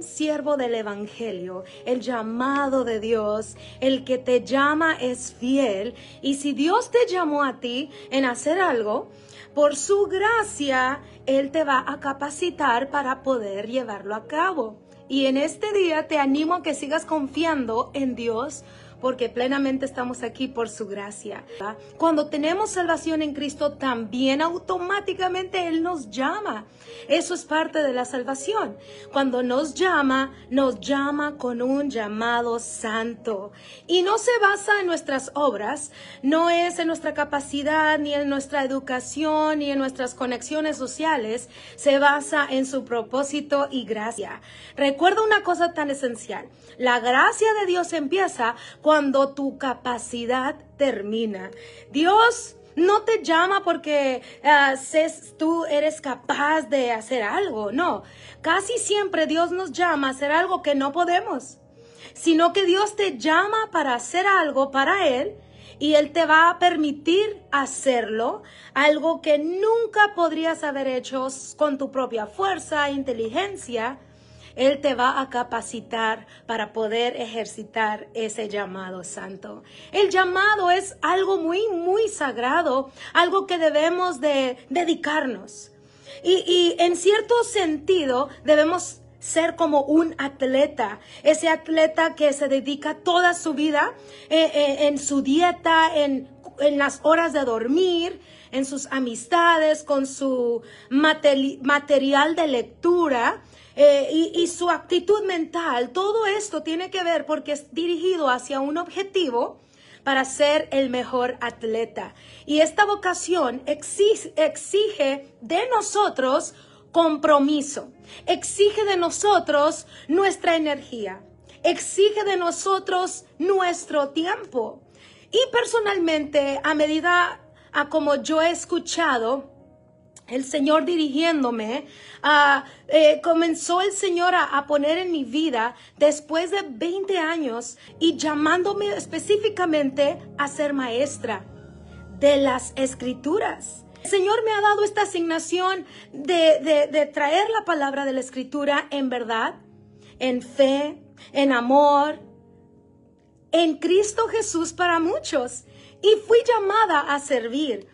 siervo del Evangelio, el llamado de Dios, el que te llama es fiel. Y si Dios te llamó a ti en hacer algo, por su gracia, Él te va a capacitar para poder llevarlo a cabo. Y en este día te animo a que sigas confiando en Dios, porque plenamente estamos aquí por su gracia. Cuando tenemos salvación en Cristo, también automáticamente Él nos llama. Eso es parte de la salvación. Cuando nos llama con un llamado santo. Y no se basa en nuestras obras, no es en nuestra capacidad, ni en nuestra educación, ni en nuestras conexiones sociales. Se basa en su propósito y gracia. Recuerda una cosa tan esencial. La gracia de Dios empieza cuando tu capacidad termina. Dios no te llama porque tú eres capaz de hacer algo. No, casi siempre Dios nos llama a hacer algo que no podemos, sino que Dios te llama para hacer algo para Él y Él te va a permitir hacerlo, algo que nunca podrías haber hecho con tu propia fuerza e inteligencia. Él te va a capacitar para poder ejercitar ese llamado santo. El llamado es algo muy, muy sagrado, algo que debemos de dedicarnos. Y en cierto sentido debemos ser como un atleta, ese atleta que se dedica toda su vida en su dieta, en las horas de dormir, en sus amistades, con su material de lectura. Y su actitud mental, todo esto tiene que ver porque es dirigido hacia un objetivo para ser el mejor atleta. Y esta vocación exige de nosotros compromiso, exige de nosotros nuestra energía, exige de nosotros nuestro tiempo. Y personalmente, a medida a como yo he escuchado el Señor dirigiéndome, comenzó el Señor a poner en mi vida después de 20 años y llamándome específicamente a ser maestra de las Escrituras. El Señor me ha dado esta asignación de traer la palabra de la Escritura en verdad, en fe, en amor, en Cristo Jesús para muchos. Y fui llamada a servir.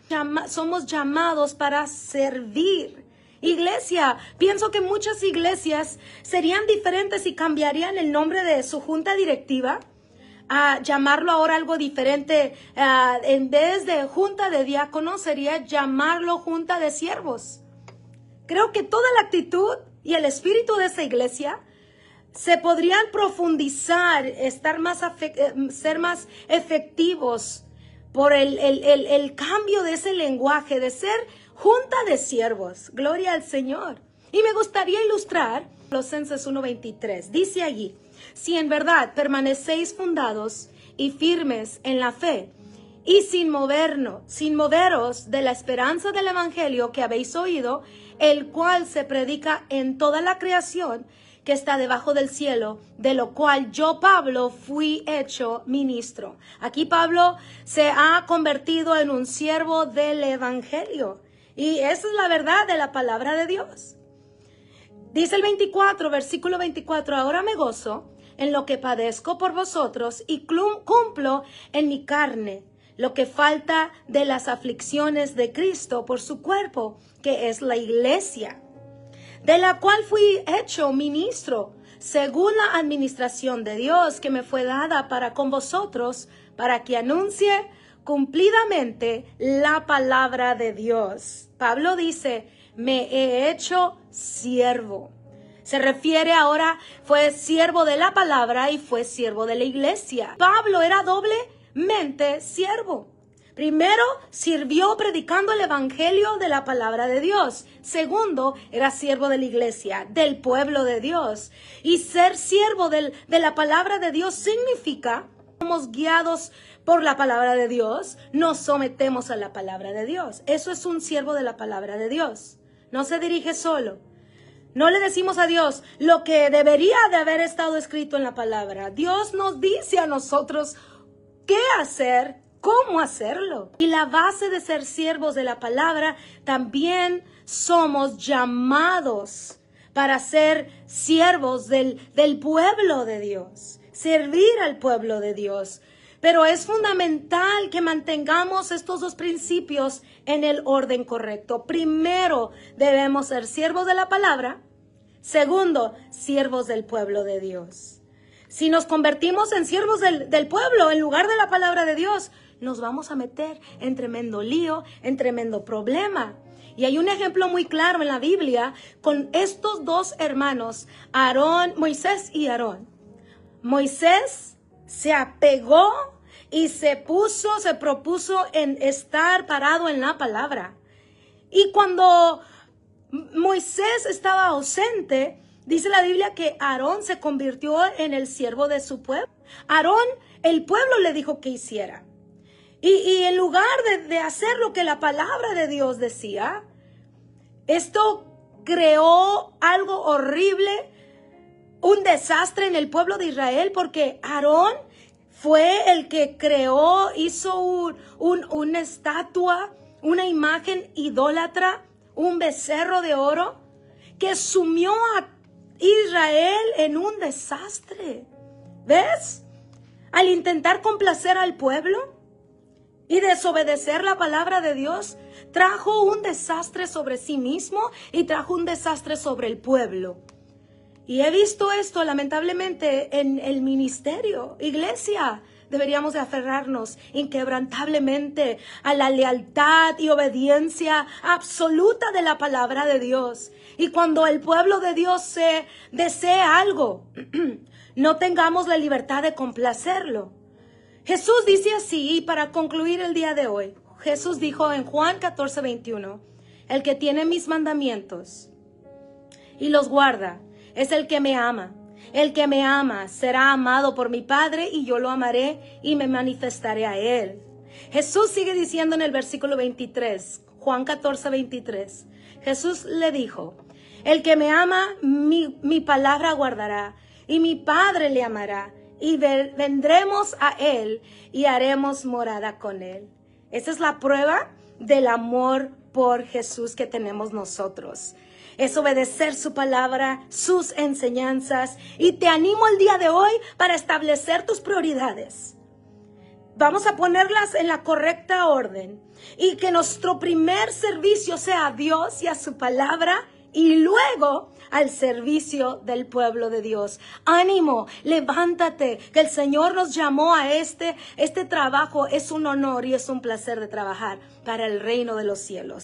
Somos llamados para servir. Iglesia, pienso que muchas iglesias serían diferentes y cambiarían el nombre de su junta directiva a llamarlo ahora algo diferente. En vez de junta de diáconos, sería llamarlo junta de siervos. Creo que toda la actitud y el espíritu de esa iglesia se podrían profundizar, ser más efectivos por el cambio de ese lenguaje, de ser junta de siervos. Gloria al Señor. Y me gustaría ilustrar Colosenses 1:23. Dice allí: si en verdad permanecéis fundados y firmes en la fe, y sin moveros de la esperanza del evangelio que habéis oído, el cual se predica en toda la creación que está debajo del cielo, de lo cual yo, Pablo, fui hecho ministro. Aquí Pablo se ha convertido en un siervo del evangelio. Y esa es la verdad de la palabra de Dios. Dice el versículo 24, ahora me gozo en lo que padezco por vosotros y cumplo en mi carne lo que falta de las aflicciones de Cristo por su cuerpo, que es la iglesia, de la cual fui hecho ministro, según la administración de Dios que me fue dada para con vosotros, para que anuncie cumplidamente la palabra de Dios. Pablo dice, me he hecho siervo. Se refiere ahora, fue siervo de la palabra y fue siervo de la iglesia. Pablo era doblemente siervo. Primero, sirvió predicando el evangelio de la palabra de Dios. Segundo, era siervo de la iglesia, del pueblo de Dios. Y ser siervo de la palabra de Dios significa que somos guiados por la palabra de Dios, nos sometemos a la palabra de Dios. Eso es un siervo de la palabra de Dios. No se dirige solo. No le decimos a Dios lo que debería de haber estado escrito en la palabra. Dios nos dice a nosotros qué hacer, cómo hacerlo. Y la base de ser siervos de la palabra, también somos llamados para ser siervos del pueblo de Dios, servir al pueblo de Dios. Pero es fundamental que mantengamos estos dos principios en el orden correcto. Primero, debemos ser siervos de la palabra. Segundo, siervos del pueblo de Dios. Si nos convertimos en siervos del pueblo en lugar de la palabra de Dios, nos vamos a meter en tremendo lío, en tremendo problema. Y hay un ejemplo muy claro en la Biblia con estos dos hermanos, Moisés y Aarón. Moisés se apegó y se propuso en estar parado en la palabra. Y cuando Moisés estaba ausente, dice la Biblia que Aarón se convirtió en el siervo de su pueblo. Aarón, el pueblo le dijo que hiciera. Y en lugar de hacer lo que la palabra de Dios decía, esto creó algo horrible, un desastre en el pueblo de Israel, porque Aarón fue el que hizo una estatua, una imagen idólatra, un becerro de oro, que sumió a Israel en un desastre. ¿Ves? Al intentar complacer al pueblo y desobedecer la palabra de Dios, trajo un desastre sobre sí mismo y trajo un desastre sobre el pueblo. Y he visto esto lamentablemente en el ministerio. Iglesia, deberíamos de aferrarnos inquebrantablemente a la lealtad y obediencia absoluta de la palabra de Dios. Y cuando el pueblo de Dios se desea algo, no tengamos la libertad de complacerlo. Jesús dice así, y para concluir el día de hoy, Jesús dijo en Juan 14:21, el que tiene mis mandamientos y los guarda es el que me ama. El que me ama será amado por mi Padre y yo lo amaré y me manifestaré a él. Jesús sigue diciendo en el versículo 23, Juan 14:23. Jesús le dijo, el que me ama, mi palabra guardará y mi Padre le amará y vendremos a él y haremos morada con él. Esa es la prueba del amor por Jesús que tenemos nosotros. Es obedecer su palabra, sus enseñanzas. Y te animo el día de hoy para establecer tus prioridades. Vamos a ponerlas en la correcta orden. Y que nuestro primer servicio sea a Dios y a su palabra. Y luego al servicio del pueblo de Dios. Ánimo, levántate, que el Señor nos llamó a este trabajo. Es un honor y es un placer de trabajar para el reino de los cielos.